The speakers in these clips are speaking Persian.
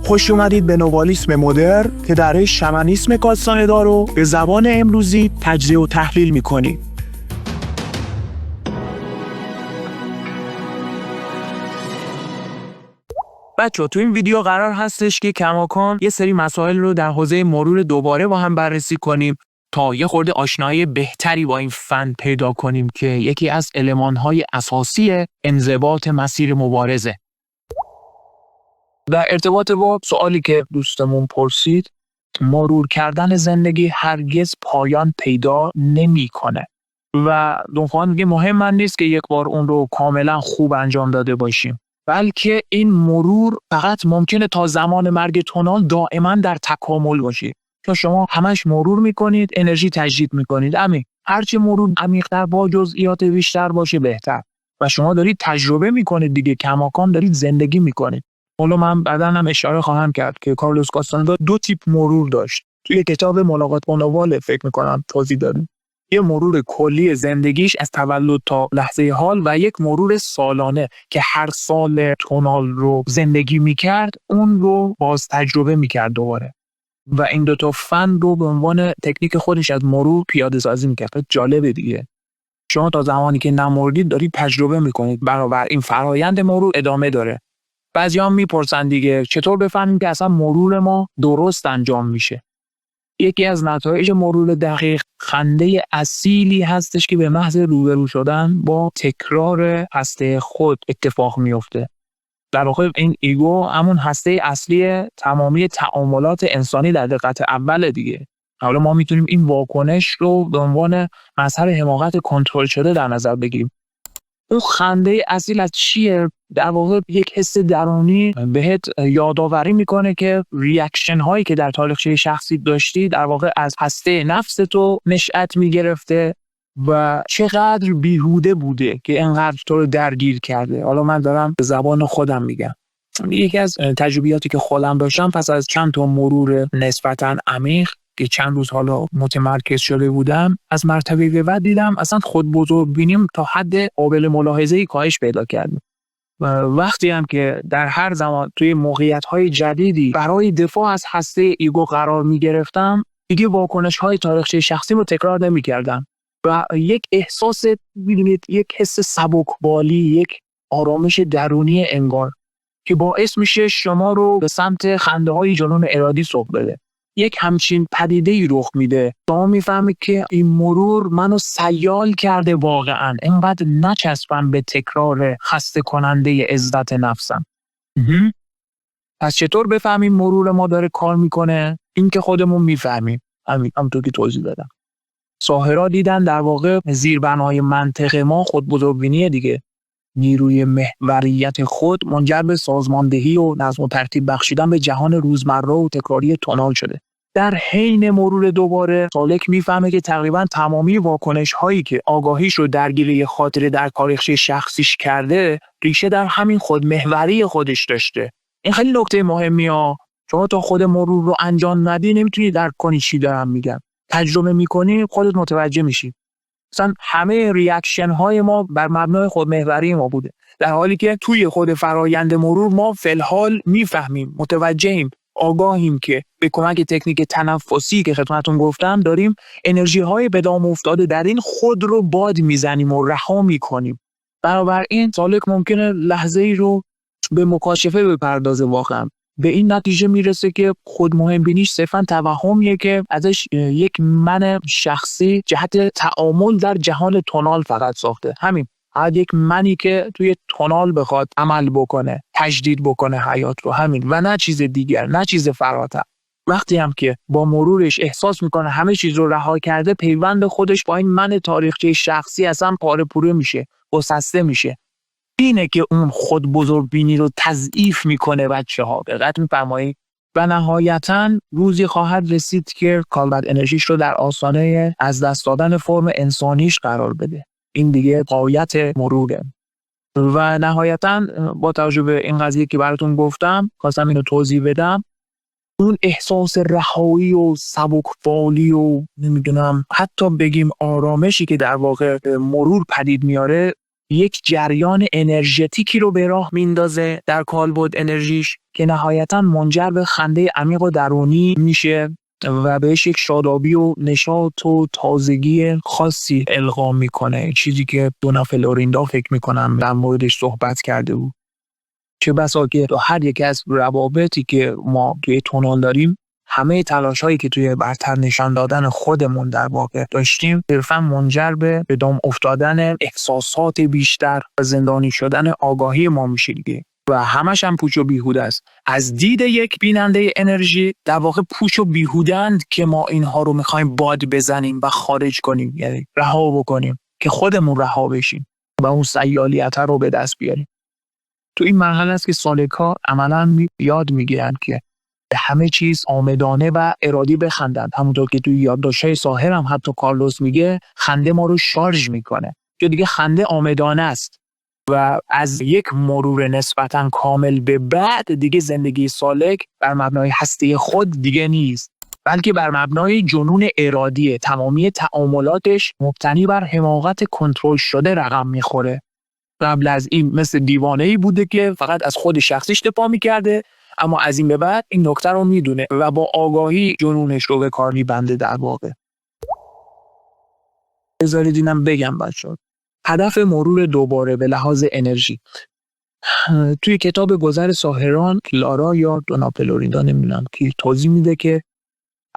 خوش اومدید به نوالیسم مدرن که در شمنیسم کاستانه‌دار رو به زبان امروزی تجزیه و تحلیل می‌کنیم. بچه‌ها تو این ویدیو قرار هستش که کماکان یه سری مسائل رو در حوزه مرور دوباره با هم بررسی کنیم تا یه خورده آشنایی بهتری با این فن پیدا کنیم که یکی از المان‌های اساسی انضباط مسیر مبارزه. در ارتباط با سوالی که دوستمون پرسید، مرور کردن زندگی هرگز پایان پیدا نمی‌کنه و دونخوان میگه مهم نیست که یک بار اون رو کاملا خوب انجام داده باشیم، بلکه این مرور فقط ممکنه تا زمان مرگ تونال دائما در تکامل باشه. چون شما همش مرور میکنید، انرژی تجدید میکنید. هرچی مرور عمیق‌تر با جزئیات بیشتر باشه بهتر و شما دارید تجربه میکنید دیگه، کماکان دارید زندگی میکنید. حالا من بعداً هم اشاره خواهم کرد که کارلوس کاستانه‌دار دو تیپ مرور داشت. توی کتاب ملاقات با نوال فکر میکنم توضیح دادم. یه مرور کلی زندگیش از تولد تا لحظه حال و یک مرور سالانه که هر سال تونال رو زندگی میکرد، اون رو باز تجربه میکرد دوباره و این دوتا فن رو به عنوان تکنیک خودش از مرور پیاده سازی میکرد. جالبه دیگه، شما تا زمانی که نمردید دارید تجربه میکنید، برابر این فرایند مرور ادامه داره. بعضی‌ها میپرسن دیگه چطور بفهمیم که اصلا مرور ما درست انجام میشه؟ یکی از نتایج مرور دقیق خنده اصیلی هستش که به محض روبرو شدن با تکرار هسته خود اتفاق میفته. در واقع این ایگو همون هسته اصلی تمامی تعاملات انسانی در دقت اول دیگه. حالا ما میتونیم این واکنش رو به عنوان مظهر حماقت کنترل شده در نظر بگیریم. اون خنده اصیل از چیه؟ در واقع یک حس درونی بهت یادآوری میکنه که ریاکشن هایی که در تاریخچه شخصی داشتی در واقع از هسته نفس تو نشأت میگرفته و چقدر بیهوده بوده که انقدر تو رو درگیر کرده. حالا من دارم به زبان خودم میگم. یکی از تجربیاتی که خودم داشتم پس از چند تا مرور نسبتاً عمیق که چند روز حالا متمرکز شده بودم، از مرتبه به بعد دیدم اصلا خود بزرگ بینیم تا حد قابل ملاحظه‌ای کاهش پیدا کرد. و وقتی هم که در هر زمان توی موقعیت‌های جدیدی برای دفاع از هسته ایگو قرار می‌گرفتم، دیگه واکنش‌های تاریخچه شخصی رو تکرار نمی‌کردم و یک احساس، ببینید، یک حس سبکبالی، یک آرامش درونی انگار که باعث میشه شما رو به سمت خنده‌های جنون ارادی سوق بده. یک همچین پدیده‌ای رخ میده. شما میفهمید که این مرور منو سیال کرده واقعاً. اینقدر نچسبم به تکرار خسته کننده عزت نفسم. پس چطور بفهمیم مرور ما داره کار میکنه؟ این که خودمون میفهمیم. همونطور که توضیح دادم. ساحرها دیدن در واقع زیربنای منطق ما خود بزرگبینیه دیگه. نیروی محوریت خود منجر به سازماندهی و نظم و ترتیب بخشیدن به جهان روزمره و تکراری تونال شده. در حین مرور دوباره سالک میفهمه که تقریبا تمامی واکنش هایی که آگاهیش رو درگیری خاطره در تاریخچه شخصیش کرده ریشه در همین خودمحوری خودش داشته. این خیلی نکته مهمیه. شما تا خود مرور رو انجام ندی نمیتونی درک کنی چی دارم میگم. تجربه میکنی خودت متوجه میشی. مثلا همه ریاکشن های ما بر مبنای خودمحوری ما بوده، در حالی که توی خود فرایند مرور ما فی‌الحال میفهمیم، متوجهیم، آگاهیم که به کمک تکنیک تنفسی که خدمتتون گفتم داریم انرژی های به دام افتاده در این خود رو باد میزنیم و رها میکنیم. بنابراین سالک ممکنه لحظه‌ای رو به مکاشفه بپردازه، واقعا به این نتیجه میرسه که خود مهم بینیش صرفاً توهمیه که ازش یک من شخصی جهت تعامل در جهان تونال فقط ساخته. همین، یک منی که توی تونال بخواد عمل بکنه، تجدید بکنه حیات رو، همین، و نه چیز دیگر، نه چیز فراتر. وقتی هم که با مرورش احساس میکنه همه چیز رو رها کرده، پیوند خودش با این من تاریخچه شخصی اصلا پاره پوره میشه، گسسته میشه. اینه که اون خود بزرگبینی رو تضعیف میکنه بچه‌ها. دقت می‌فرمایید؟ و نهایتاً روزی خواهد رسید که کالبد انرژیش رو در آستانه از دست دادن فرم انسانیش قرار بده. این دیگه غایت مروره. و نهایتاً با توجه به این قضیه که براتون گفتم، خواستم اینو توضیح بدم. اون احساس رهایی و سبکبالی و نمیدونم حتی بگیم آرامشی که در واقع مرور پدید میاره، یک جریان انرژتیکی رو به راه میندازه در کالبد انرژیش که نهایتاً منجر به خنده عمیق و درونی میشه و بهش یک شادابی و نشاط و تازگی خاصی القا میکنه، چیزی که دونا فلوریندا فکر میکنم در موردش صحبت کرده بود. چه بسا که تو هر یک از روابطی که ما توی تونال داریم، همه تلاش هایی که توی برتر نشان دادن خودمون در واقع داشتیم صرفاً منجر به دام افتادن احساسات بیشتر و زندانی شدن آگاهی ما میشه دیگه و همش هم پوچ و بیهوده است. از دید یک بیننده انرژی در واقع پوچ و بیهودند که ما اینها رو میخوایم باد بزنیم و خارج کنیم، یعنی رها بکنیم که خودمون رها بشیم و اون سیالیت رو به دست بیاریم. تو این مرحله است که سالک‌ها عملاً یاد میگیرن که به همه چیز آمدانه و ارادی بخندند. همونطور که توی یادداشت‌های ساحر هم حتی کارلوس میگه خنده ما رو شارژ میکنه، که دیگه خنده آمدانه است و از یک مرور نسبتاً کامل به بعد دیگه زندگی سالک بر مبنای هستی خود دیگه نیست، بلکه بر مبنای جنون ارادی. تمامی تعاملاتش مبتنی بر حماقت کنترل شده رقم میخوره. قبل از این مثل دیوانه‌ای بوده که فقط از خود شخصیش دفاع میکرده، اما از این به بعد این نکته رو میدونه و با آگاهی جنونش رو به کار میبنده در واقع. بذارید اینم بگم بچه‌ها. هدف مرور دوباره به لحاظ انرژی توی کتاب گذر ساحران کلارا یا دونا فلوریندا نمیدونم که توضیح میده که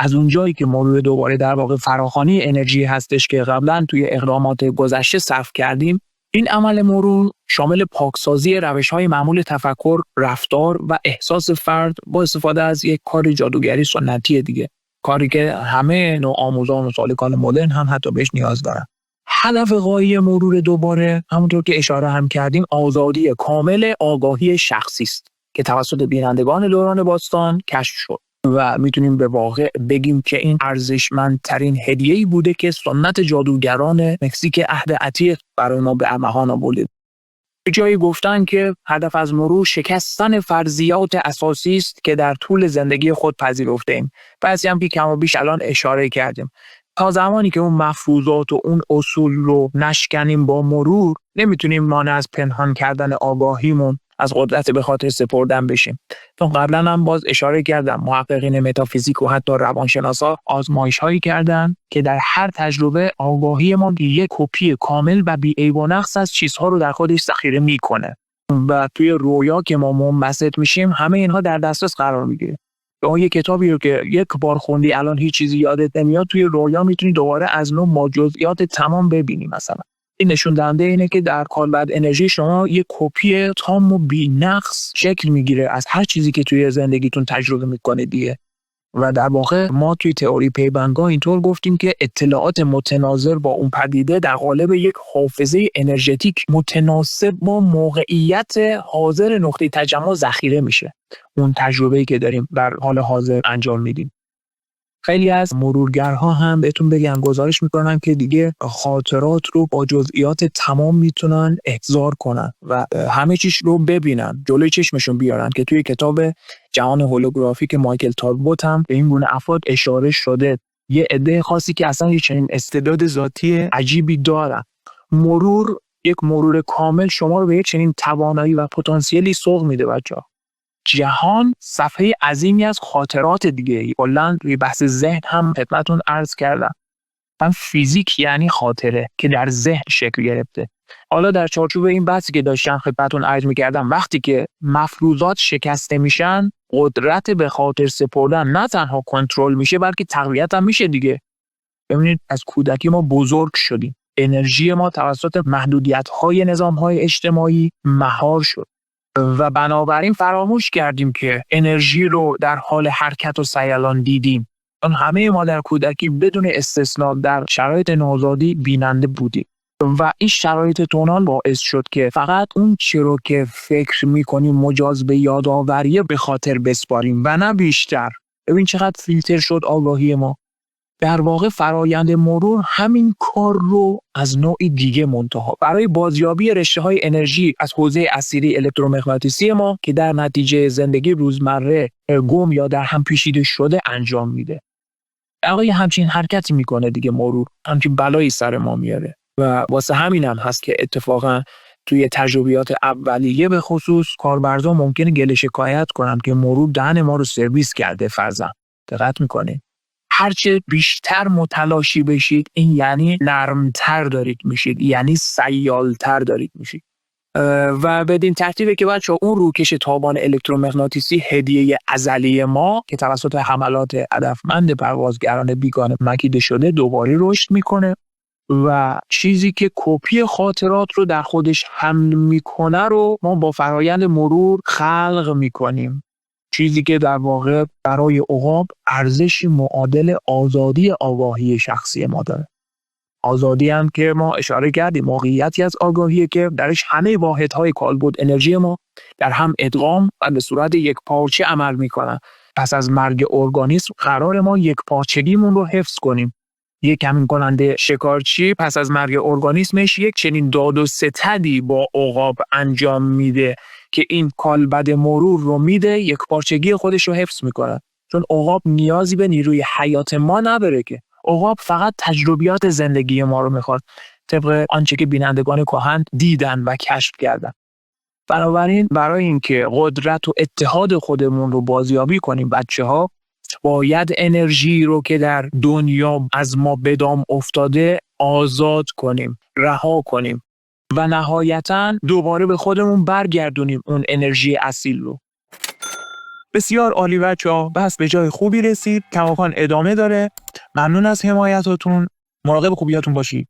از اون جایی که مرور دوباره در واقع فراخوانی انرژی هستش که قبلا توی اقدامات گذشته صرف کردیم، این عمل مرور شامل پاکسازی روش‌های معمول تفکر، رفتار و احساس فرد با استفاده از یک کار جادوگری سنتی دیگه، کاری که همه نوع آموزان و سالکان مدرن هم حتی بهش نیاز دارن. هدف غایی مرور دوباره همونطور که اشاره هم کردیم آزادی کامل آگاهی شخصی است که توسط بینندگان دوران باستان کشف شد و میتونیم به واقع بگیم که این ارزشمندترین هدیه‌ای بوده که سنت جادوگران مکزیک عهد عتیق برای ما به ارمغان آورد. جایی گفتن که هدف از مرور شکستن فرضیات اساسی است که در طول زندگی خود پذیرفتیم. بعضی هم که کم و بیش الان اشاره کردیم. تا زمانی که اون مفروضات و اون اصول رو نشکنیم با مرور، نمیتونیم مانع از پنهان کردن آگاهیمون از قدرت به خاطر سپردن بشیم. چون قبلا هم باز اشاره کردم محققین متافیزیک و حتی روانشناسا آزمایش هایی کردن که در هر تجربه آگاهی ما یک کپی کامل و بی عیب و نقص از چیزها رو در خودش ذخیره میکنه و توی رویا که ما منبسط میشیم همه اینها در دسترس قرار میگیره. اون یه کتابی رو که یک بار خوندی الان هیچ چیزی یادت نمیاد، توی رویا میتونی دوباره از نو با جزئیات تمام ببینی. مثلا این نشون دهنده اینه که در کالبد انرژی شما یک کپی تام و بی نقص شکل میگیره از هر چیزی که توی زندگیتون تجربه میکنه دیگه. و در واقع ما توی تئوری پیوندگاه اینطور گفتیم که اطلاعات متناظر با اون پدیده در قالب یک حافظه انرژتیک متناسب با موقعیت حاضر نقطه تجمع ذخیره میشه. اون تجربه‌ای که داریم در حال حاضر انجام میدیم. خیلی از مرورگرها هم بهتون بگم گزارش میکنن که دیگه خاطرات رو با جزئیات تمام میتونن احضار کنن و همه چیش رو ببینن، جلوی چشمشون بیارن، که توی کتاب جهان هولوگرافیک مایکل تالبوت هم به این گونه افراد اشاره شده. یه عده خاصی که اصلا یه چنین استعداد ذاتی عجیبی دارن. مرور، یک مرور کامل شما رو به یک چنین توانایی و پتانسیلی سوق میده بچه‌ها. جهان صفحه عظیمی از خاطرات دیگه. کلاً روی بحث ذهن هم خدمتتون عرض کردم. من فیزیک یعنی خاطره که در ذهن شکل گرفته. حالا در چارچوب این بحثی که داشتم خدمتتون عرض می‌کردم، وقتی که مفروضات شکسته میشن، قدرت به خاطر سپردن نه تنها کنترل میشه بلکه تقویت هم میشه دیگه. ببینید از کودکی ما بزرگ شدیم. انرژی ما توسط محدودیت‌های نظام‌های اجتماعی مهار شد. و بنابراین فراموش کردیم که انرژی رو در حال حرکت و سیلان دیدیم. چون همه ما در کودکی بدون استثنا در شرایط نوزادی بیننده بودیم و این شرایط تونال باعث شد که فقط اون چی رو که فکر میکنیم مجاز به یادآوری به خاطر بسپاریم و نه بیشتر. ببین چقدر فیلتر شد آگاهی ما. در واقع فرایند مرور همین کار رو از نوعی دیگه منتها برای بازیابی رشته‌های انرژی از حوزه اسیری الکترومغناطیسی ما که در نتیجه زندگی روزمره گم یا در هم پیچیده شده انجام میده. آقای همچین حرکتی میکنه دیگه، مرور همچین بلایی سر ما میاره. و واسه همین هم هست که اتفاقا توی تجربیات اولیه به خصوص کاربرزا ممکنه گله شکایت کنن که مرور دهن ما رو سرویس کرده فرضاً. دقت میکنید؟ هرچه بیشتر متلاشی بشید این یعنی نرمتر دارید میشید، یعنی سیالتر دارید میشید. و بدین ترتیبه که بچه اون روکش تابان الکترومغناطیسی هدیه ازلی ما که توسط حملات هدفمند پروازگران بیگانه مکیده شده دوباره رشد میکنه و چیزی که کپی خاطرات رو در خودش حمل میکنه رو ما با فرایند مرور خلق میکنیم. چیزی که در واقع برای عقاب ارزشی معادل آزادی آگاهی شخصی ما داره. آزادی هم که ما اشاره کردیم موقعیتی از آگاهیه که درش همه واحدهای کالبد انرژی ما در هم ادغام و به صورت یک پارچه عمل میکنن. پس از مرگ ارگانیسم قرار ما یک پارچگیمون رو حفظ کنیم. یک کمین کننده شکارچی پس از مرگ ارگانیسمش یک چنین داد و ستدی با عقاب انجام میده که این کالبد مرور رو میده یک پارچگی خودش رو حفظ میکنه. چون عقاب نیازی به نیروی حیات ما نداره که. عقاب فقط تجربیات زندگی ما رو میخواد طبق آنچه که بینندگان کهن دیدن و کشف کردن. بنابراین برای اینکه قدرت و اتحاد خودمون رو بازیابی کنیم بچه‌ها باید انرژی رو که در دنیا از ما به دام افتاده آزاد کنیم، رها کنیم و نهایتاً دوباره به خودمون برگردونیم اون انرژی اصیل رو. بسیار عالی بچه‌ها، بس به جای خوبی رسید. کماکان ادامه داره. ممنون از حمایتاتون. مراقب خوبیاتون باشید.